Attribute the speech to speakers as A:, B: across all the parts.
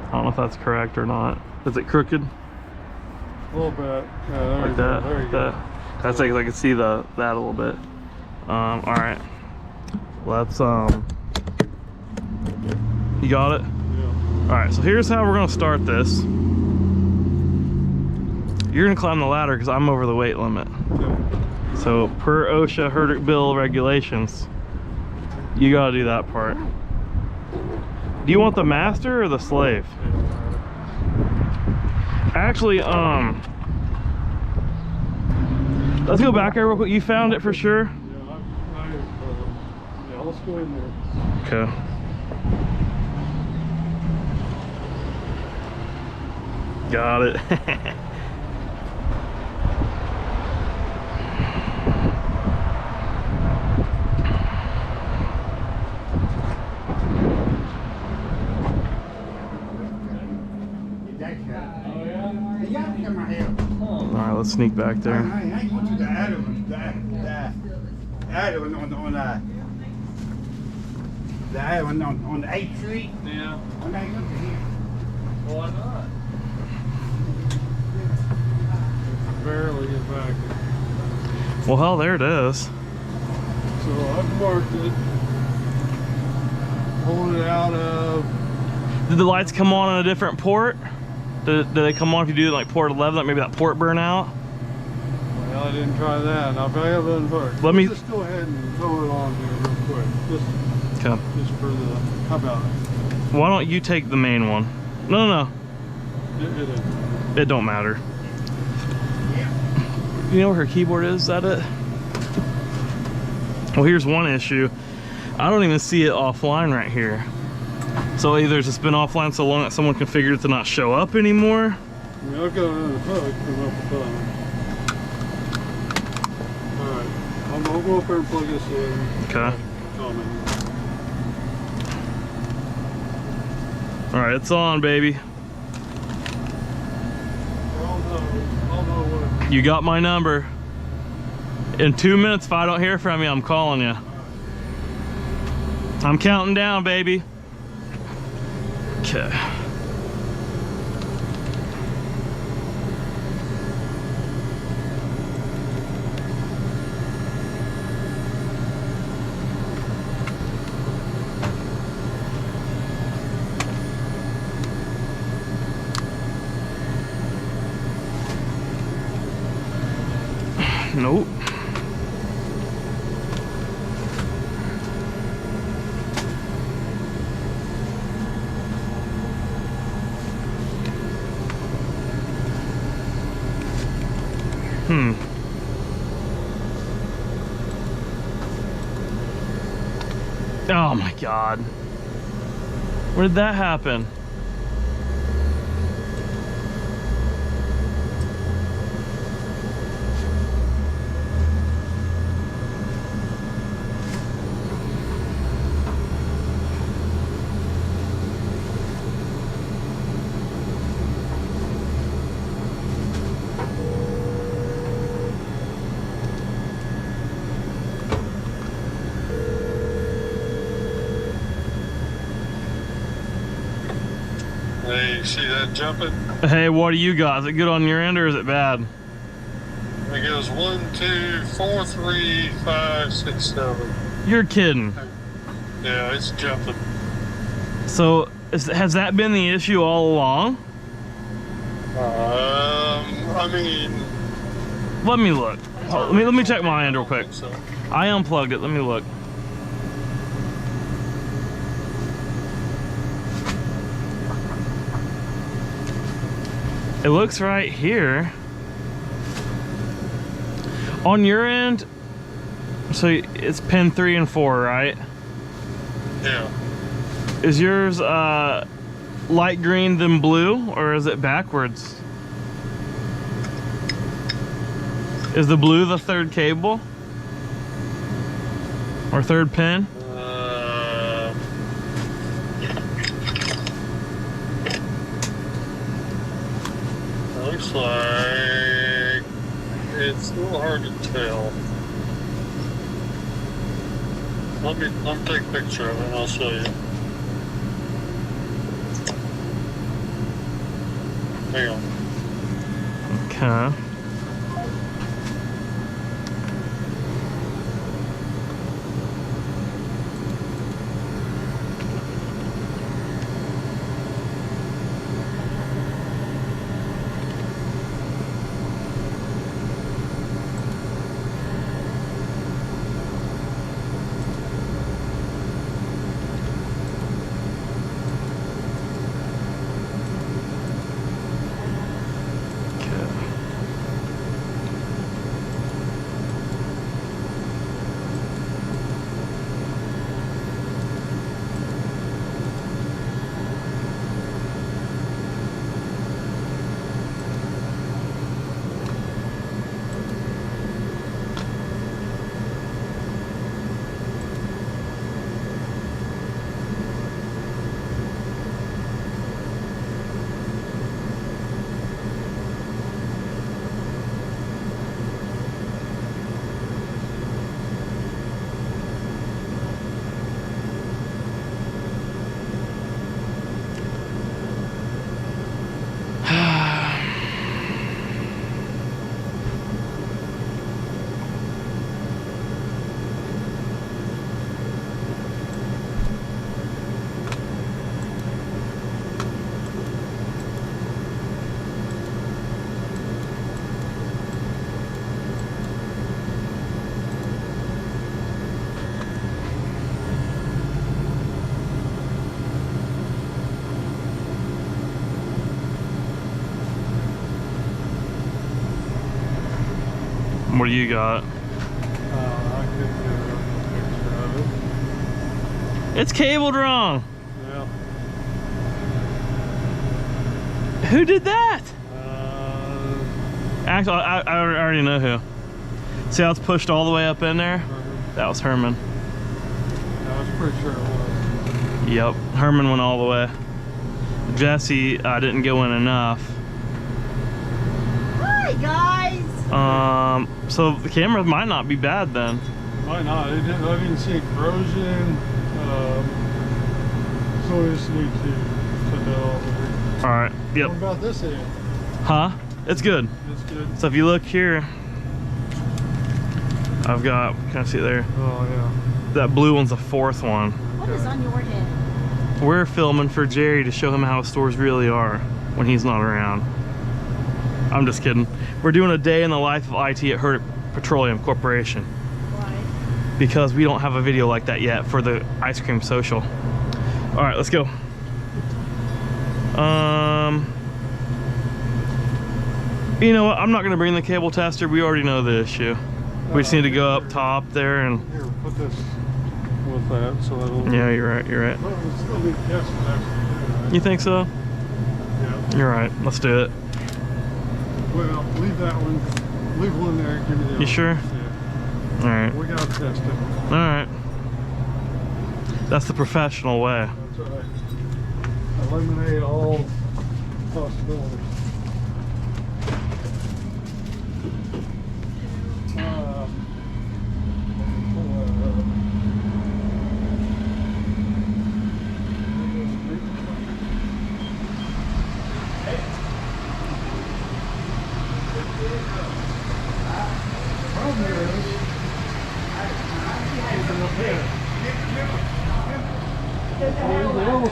A: I don't know if that's correct or not. Is it crooked?
B: A little bit. Yeah, there
A: Like
B: you go.
A: that?
B: There you go.
A: That's like I can see that a little bit. All right. Let's You got it?
B: Yeah.
A: All right. So here's how we're gonna start this. You're gonna climb the ladder because I'm over the weight limit.
B: Okay.
A: So per OSHA Herdic Bill regulations, you gotta do that part. Do you want the master or the slave? Actually, let's go back there real quick. You found it for sure?
B: Yeah, let's go in there.
A: Okay. Got it. All right, let's sneak back there.
C: I go to the other one, the other one on the 8th Street.
B: Yeah.
C: When I go to here.
B: Why not? Barely get back.
A: Well, hell, there it is.
B: So I've marked it. Pulled it out of.
A: Did the lights come on a different port? Did they come on if you do like port 11, like maybe that port burn out?
B: Well, I didn't try that. I'll back up and park.
A: Let me
B: just go ahead and throw it on here real quick. Just for the. How about it?
A: Why don't you take the main one? No. It don't matter. You know where her keyboard is? Is that it? Well, here's one issue. I don't even see it offline right here. So either it's just been offline so long that someone configured it to not show up anymore.
B: I mean, I've got another hook come up above. Alright, I'll go up there and plug this in.
A: Okay. Alright, it's on, baby.
B: I'll know what.
A: You got my number. In 2 minutes, if I don't hear from you, I'm calling you. I'm counting down, baby. Okay. Nope. Oh my God. Where did that happen?
B: Hey, you see that jumping?
A: Hey, what do you got? Is it good on your end or is it bad?
B: It goes 1, 2, 4, 3, 5, 6, 7.
A: You're kidding.
B: Yeah, it's jumping.
A: So, has that been the issue all along?
B: I mean...
A: Let me look. Let me check my end real quick.
B: So.
A: I unplugged it. Let me look. It looks right here. On your end, so it's pin 3 and 4, right?
B: Yeah.
A: Is yours light green then blue, or is it backwards? Is the blue the third cable? Or third pin?
B: Looks like it's a little hard to tell. Let me take a picture of it and I'll show you. Hang on.
A: Okay. What do you got?
B: I could get a picture of it.
A: It's cabled wrong.
B: Yeah.
A: Who did that?
B: Uh,
A: Actually, I already know who. See how it's pushed all the way up in there? That was Herman.
B: I was pretty sure it was.
A: Yep, Herman went all the way. Jesse didn't go in enough.
D: Hi guys.
A: So the camera might not be bad then.
B: Might not. I didn't see corrosion. So we just need to know.
A: All right. Yep.
B: What about this end?
A: Huh? It's good.
B: It's good.
A: So if you look here, I've got. Can I see there?
B: Oh yeah.
A: That blue one's the fourth one.
D: What is on your head?
A: We're filming for Jerry to show him how stores really are when he's not around. I'm just kidding. We're doing a day in the life of IT at Herdick Petroleum Corporation.
D: Why?
A: Because we don't have a video like that yet for the ice cream social. All right, let's go. You know what? I'm not gonna bring the cable tester. We already know the issue. We just need to go up top there and.
B: Here, put this with that so it'll.
A: Yeah, you're right. You're right.
B: Well, we'll still need tests actually.
A: You think so?
B: Yeah.
A: You're right. Let's do it.
B: Well, leave that one. Leave one there. Give me the other.
A: You sure?
B: Yeah.
A: All right.
B: We gotta test it.
A: All right. That's the professional way.
B: That's right. Eliminate all possibilities.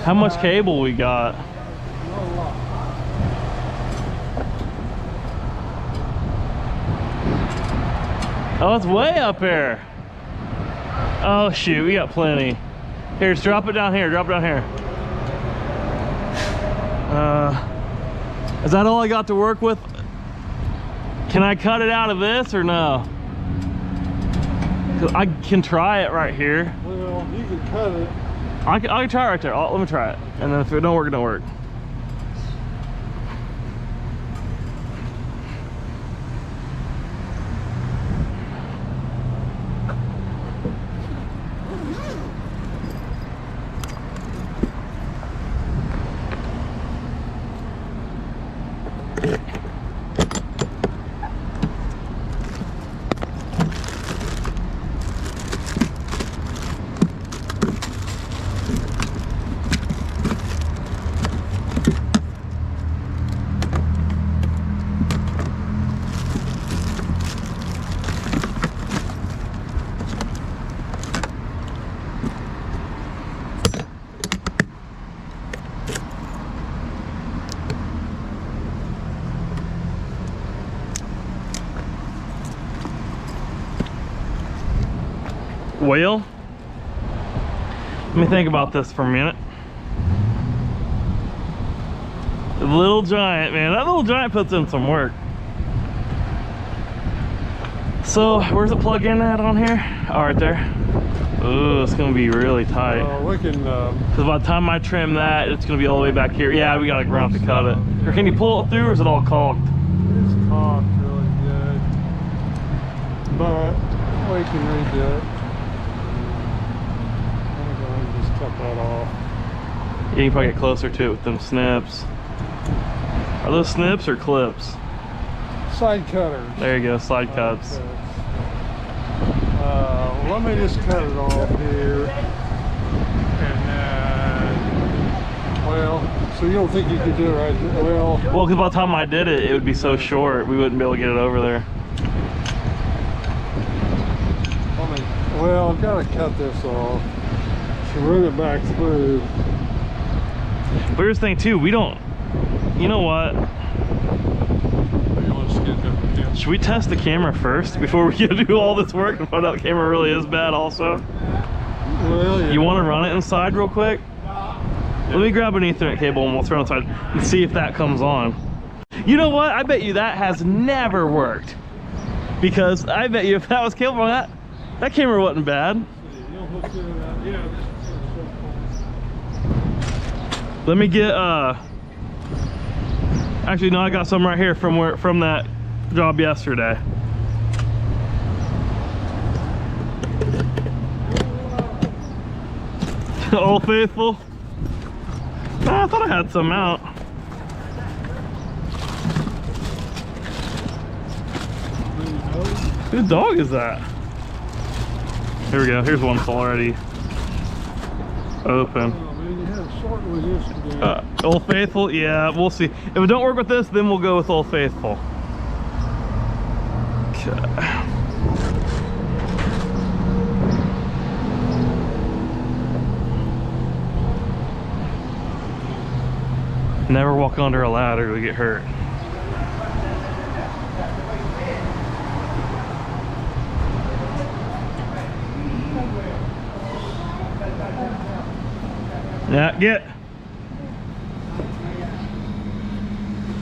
A: How much cable we got? Oh, it's way up there. Oh shoot, we got plenty. Here, just drop it down here, drop it down here. Is that all I got to work with? Can I cut it out of this or no? 'Cause I can try it right here.
B: Well, you can cut it.
A: I can try it right there. Let me try it. And then if it don't work, it don't work. Well, let me think about this for a minute. The Little Giant, man, that Little Giant puts in some work. So, where's the plug in at on here? Oh, right there. Oh, it's gonna be really tight.
B: We can,
A: Because by the time I trim that, it's gonna be all the way back here. Yeah, we gotta ground to cut it. Or can you pull it through, or is it all caulked?
B: it's caulked really good. But we can redo it. I'm going to just cut that off.
A: Yeah, you can probably get closer to it with them snips. Are those snips or clips?
B: Side cutters.
A: There you go, slide cuts.
B: Let me just cut it off here. And then, well, so you don't think you could do it right there? Well,
A: Because by the time I did it, it would be so short, we wouldn't be able to get it over there.
B: well, I've got to cut this off to run it back through.
A: But here's the thing too, we don't, you know what? Should we test the camera first before we go do all this work and find out the camera really is bad also?
B: Well, yeah.
A: You want to run it inside real quick? Let me grab an Ethernet cable and we'll throw it inside and see if that comes on. You know what? I bet you that has never worked. Because I bet you if that was cable on that camera wasn't bad. Let me get actually no, I got some right here from that job yesterday. Old Faithful. I thought I had some out. Whose dog is that? Here we go. Here's one that's already open. Old Faithful, yeah, we'll see. If it don't work with this, then we'll go with Old Faithful. Okay. Never walk under a ladder to get hurt. Yeah, get.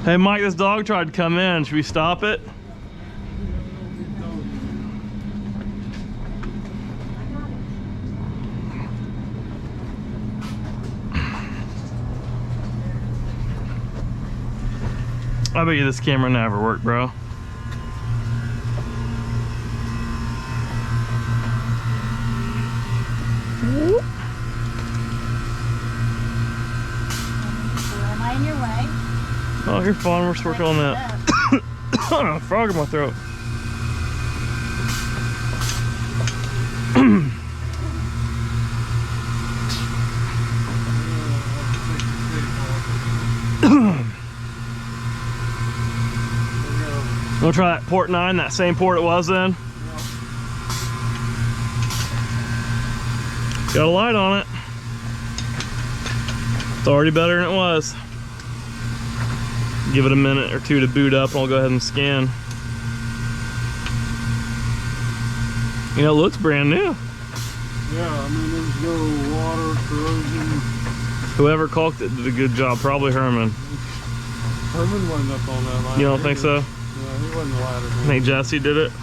A: Hey Mike, this dog tried to come in. Should we stop it? I bet you this camera never worked, bro.
D: Am I in your way?
A: Oh, you're fine. We're just working on that. Frog in my throat. We'll try that port 9, that same port it was in. Got a light on it. It's already better than it was. Give it a minute or two to boot up and I'll go ahead and scan. You know, it looks brand new.
B: Yeah, I mean, there's no water, corrosion.
A: Whoever caulked it did a good job, probably Herman.
B: Herman wasn't up on that line.
A: You don't think so?
B: Yeah, he wasn't the ladder.
A: I think Jesse did it. I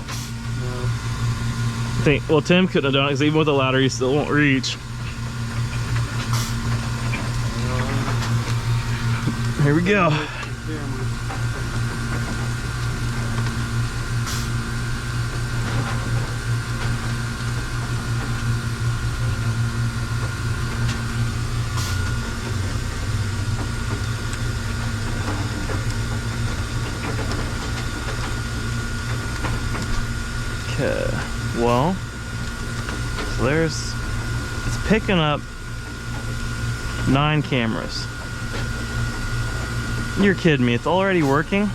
A: think, well, Tim couldn't have done it because even with the ladder, he still won't reach. Here we go. Okay, well, so it's picking up 9 cameras. You're kidding me, it's already working?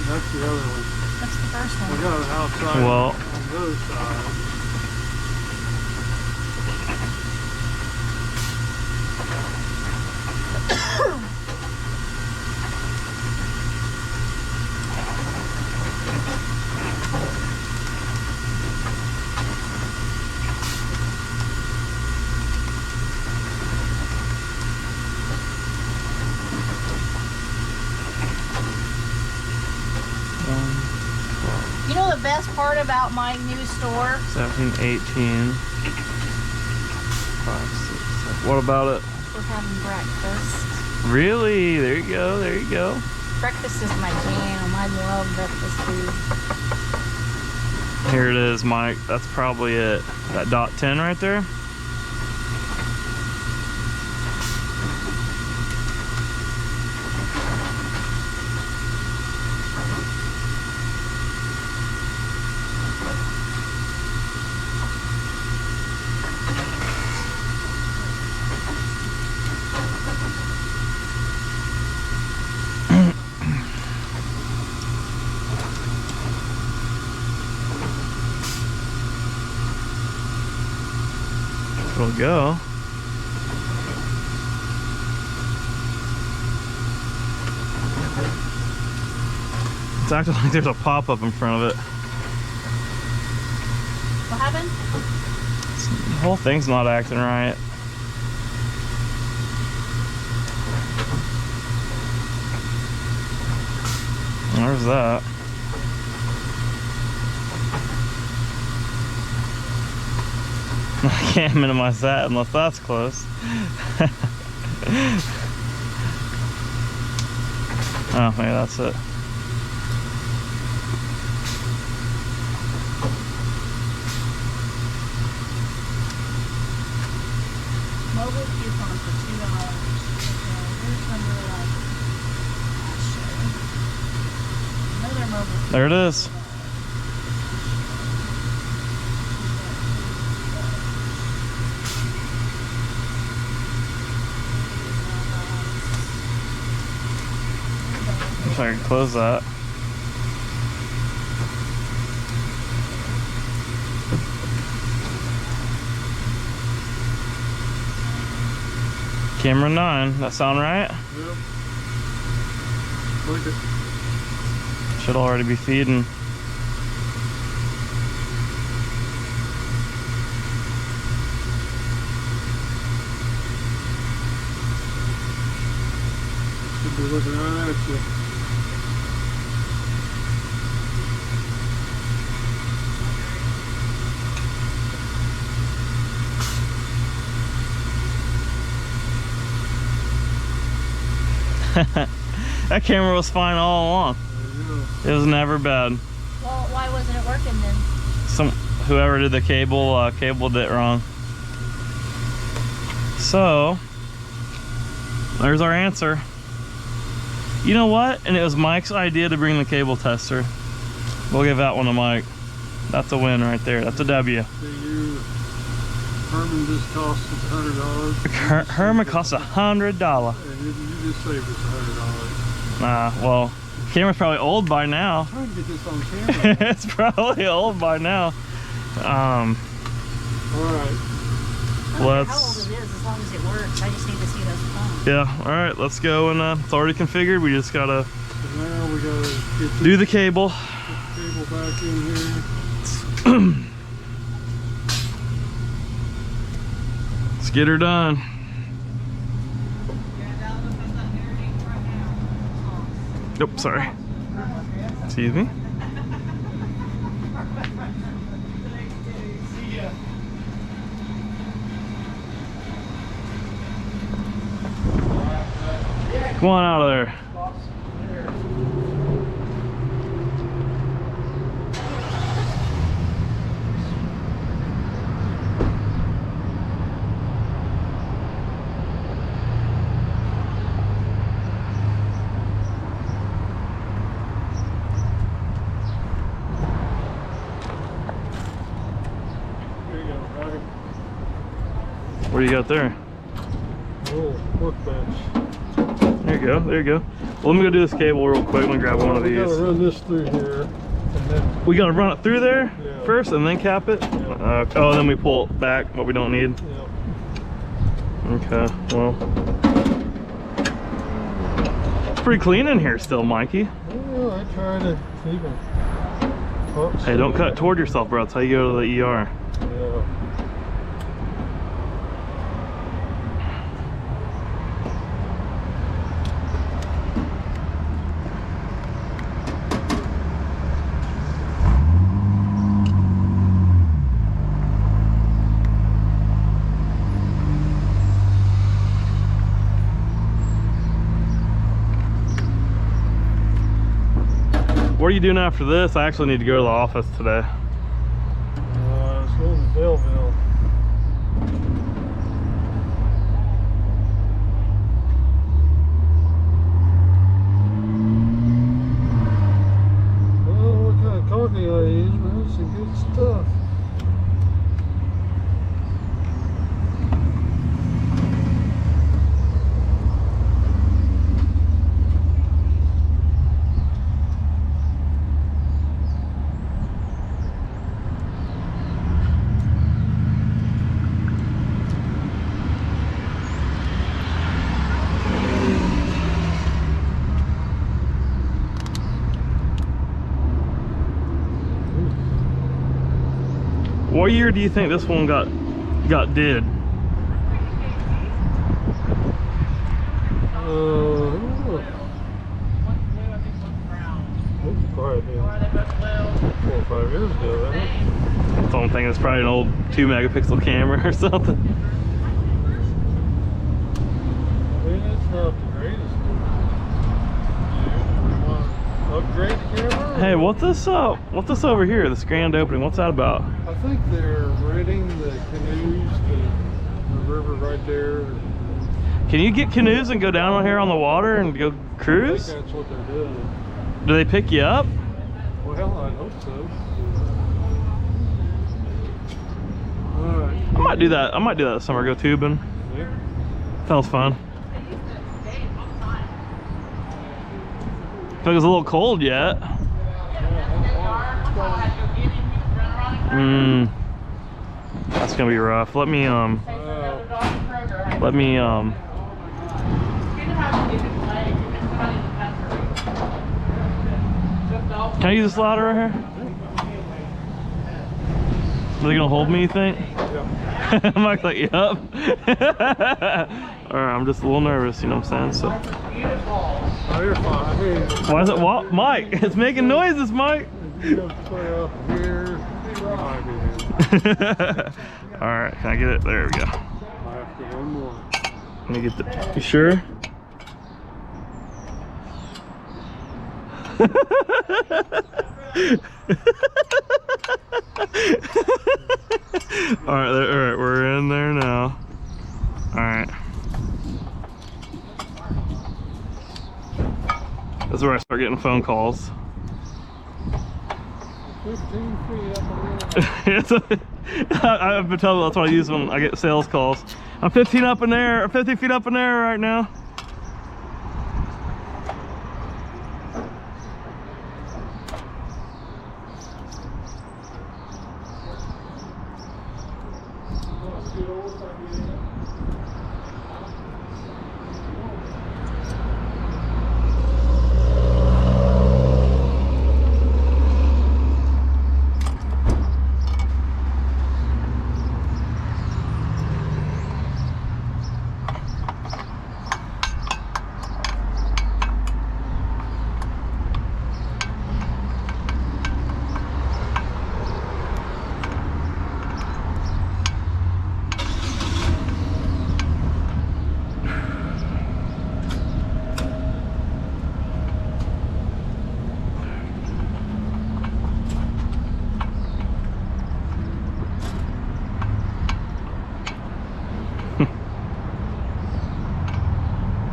B: That's the other one.
D: That's the first one.
B: We got it outside
A: Well,
B: on the other side.
D: best part about my new store?
A: 17, 18. 5, 6, 7. What about it?
D: We're having breakfast.
A: Really? There you go. There you go.
D: Breakfast is my jam. I love breakfast food.
A: Here it is, Mike. That's probably it. That dot 10 right there. It'll go. It's acting like there's a pop-up in front of it.
D: What happened?
A: The whole thing's not acting right. There's that. I can't minimize that unless that's close. Oh, maybe that's it.
D: Mobile coupon for $2. Here's when you're like, another mobile.
A: There it is. If I can close that. Camera 9, that sound right?
B: Yep. Click it.
A: Should already be feeding.
B: Should be looking right at you.
A: That camera was fine all along. It was never bad.
D: Well, why wasn't it working then?
A: Whoever did the cable cabled it wrong. So there's our answer. You know what? And it was Mike's idea to bring the cable tester. We'll give that one to Mike. That's a win right there. That's a W.
B: Herman just cost us $100.
A: Herman cost $100.
B: And you just saved us $100.
A: Well, camera's probably old by now.
B: I'm trying to get this on camera.
A: It's probably old by now.
B: All right.
D: I don't care how old it is, as long as it works. I just need to see those phones.
A: Yeah, all right, let's go. And it's already configured. We just gotta
B: So now we gotta get
A: do the cable.
B: the cable back in here.
A: Let's get her done. Nope, sorry. Excuse me. Come on out of there.
B: There you go, Rocket.
A: What do you got there?
B: Oh, workbench.
A: There you go, there you go. Well, let me go do this cable real quick. Let me grab one of
B: We
A: these.
B: gotta run this through here, and then
A: We gotta run it through there
B: Yeah.
A: first and then cap it?
B: Yeah.
A: Oh, then we pull it back, what we don't need.
B: yeah.
A: Okay, well. It's pretty clean in here still, Mikey.
B: Well, I try to keep it. Oops.
A: Hey, don't cut toward yourself, bro. That's how you go to the ER.
B: Yeah.
A: What are you doing after this? I actually need to go to the office today.
B: It's going to Belleville. Oh, what kind of coffee I use, man? That's some good stuff.
A: What year do you think this one got did?
B: Probably been 4 or 5 years ago, I think.
A: That's what I'm thinking. It's probably an old 2-megapixel camera or something.
B: I mean, it's not the greatest. You want to upgrade the camera?
A: Hey, what's this over here? This grand opening. What's that about?
B: I think they're renting the canoes to the river right there.
A: Can you get canoes and go down on here on the water and go
B: I
A: cruise?
B: think that's what they're doing.
A: Do they pick you up?
B: Well, I hope so. Alright.
A: I might do that. I might do that this summer. Go tubing.
B: Yeah.
A: Sounds fun. I feel like it's a little cold yet. That's gonna be rough. Let me can I use this ladder right here? Are they gonna hold me, you think?
B: Yeah.
A: I'm not like, yep. Alright, I'm just a little nervous, you know what I'm saying? So
B: Oh, you're fine. I mean,
A: why is it what? Mike, it's making noises, Mike.
B: you have to play up here. Might be there.
A: Alright, can I get it? There we go.
B: I have to get one more.
A: Let me get the. You sure? Alright, we're in there now. Alright. That's where I start getting phone calls.
B: 15 feet up a
A: I've been telling, that's what I use when I get sales calls. I'm 15 up in there, 50 feet up in there right now.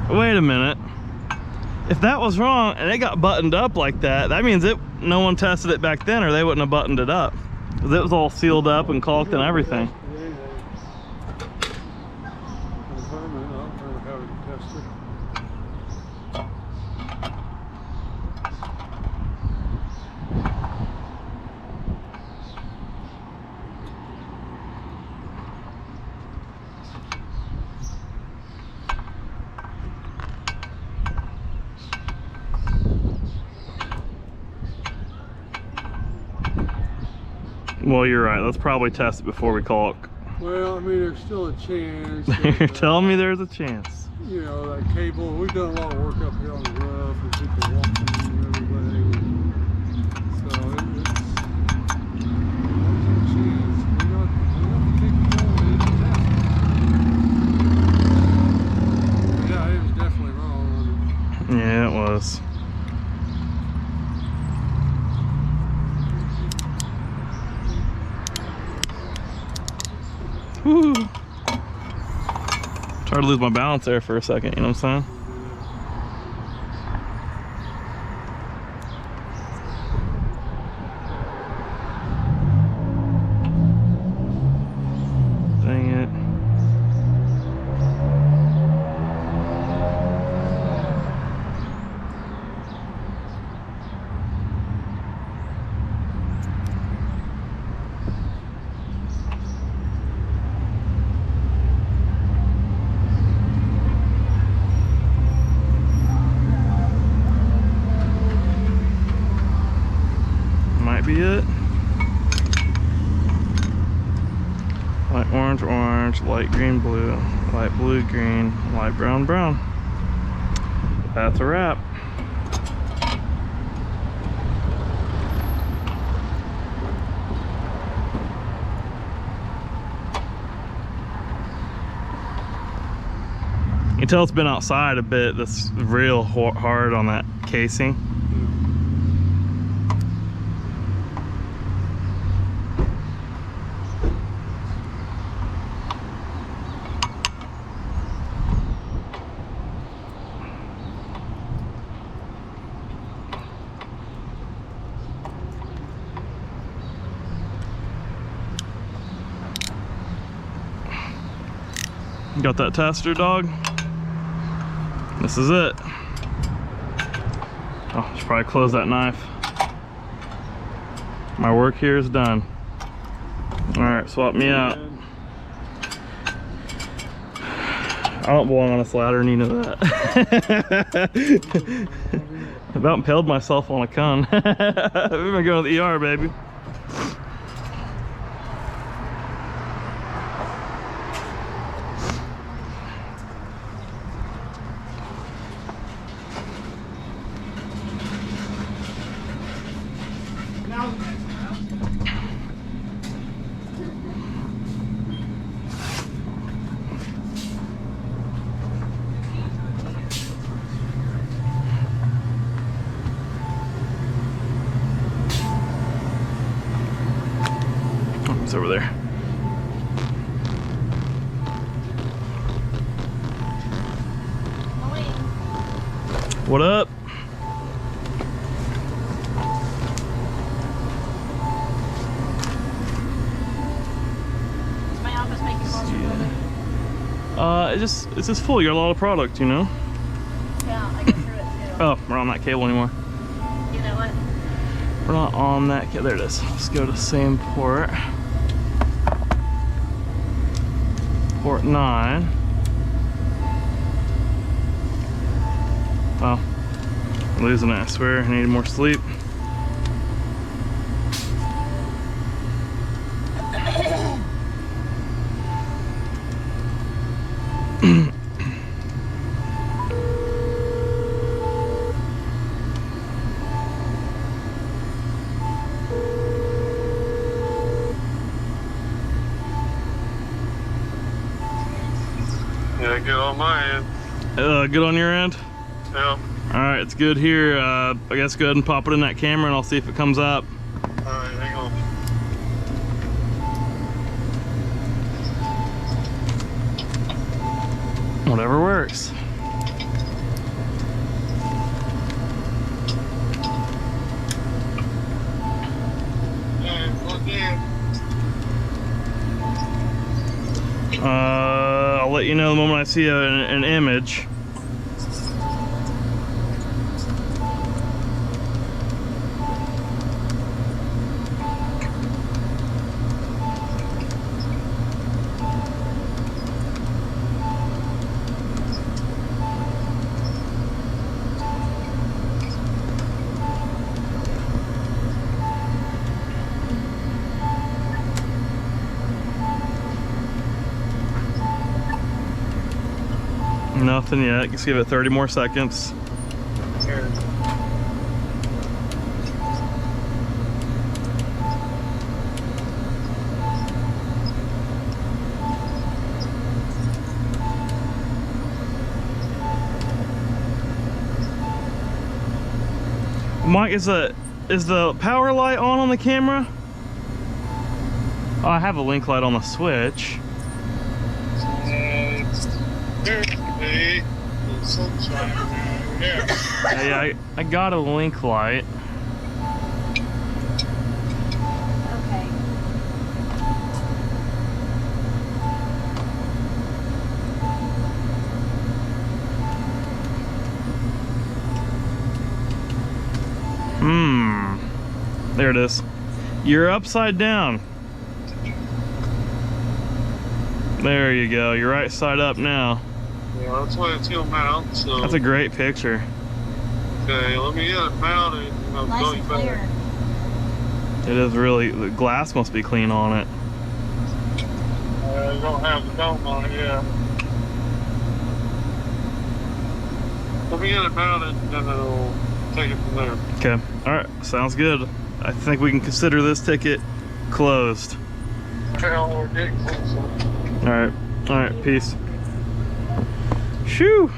A: Wait a minute. If that was wrong and it got buttoned up like that, that means no one tested it back then, or they wouldn't have buttoned it up. Because it was all sealed up and caulked and everything. Well, you're right. Let's probably test it before we caulk.
B: Well, I mean, there's still a chance.
A: You're telling me there's a chance.
B: You know, that cable, we've done a lot of work up here on the roof and people walking and everything. So there's a chance. We got to take the ball and test it. Yeah, it was definitely wrong.
A: Yeah, it was. Tried to lose my balance there for a second, you know what I'm saying? Dang it. Might be it. Light orange, orange, light green, blue, light blue, green, light brown, brown. That's a wrap. You can tell it's been outside a bit. That's real hard on that casing. Got that tester, dog? This is it. Oh, should probably close that knife. My work here is done. All right, swap me out. I don't belong on this ladder, and you know that. I about impaled myself on a cone. We've been going to the ER, baby. It's over there. What up?
D: Is my office making calls for COVID?
A: It's just full. You got a lot of product, you know.
D: Yeah, I get through it too.
A: Oh, we're on that cable anymore.
D: You know what?
A: We're not on that cable. There it is. Let's go to the same port. Port 9. Oh, I'm losing it, I swear. I need more sleep.
B: Yeah, good on my end.
A: Good on your end?
B: Yeah.
A: Alright, it's good here. I guess go ahead and pop it in that camera and I'll see if it comes up.
B: Alright, hang on.
A: Whatever works. I'll let you know the moment I see an image. Nothing yet. Just give it 30 more seconds.
B: Here.
A: Mike, is the power light on the camera? Oh, I have a link light on the switch.
B: There's the sunshine. Yeah.
A: Hey, I got a link light.
D: Okay.
A: There it is. You're upside down. There you go. You're right side up now.
B: Yeah, that's why it's going to mount. So.
A: That's a great picture.
B: Okay, let me get it mounted and I'll
D: Nice
B: call
D: and
B: you
D: clear.
B: back.
A: It is really, the glass must be clean on it.
B: I don't have the dome on it yet. Let me get it mounted and then I'll take it from there.
A: Okay. All right. Sounds good. I think we can consider this ticket closed.
B: Well, we're getting close.
A: All right. All right. Peace. Shoo.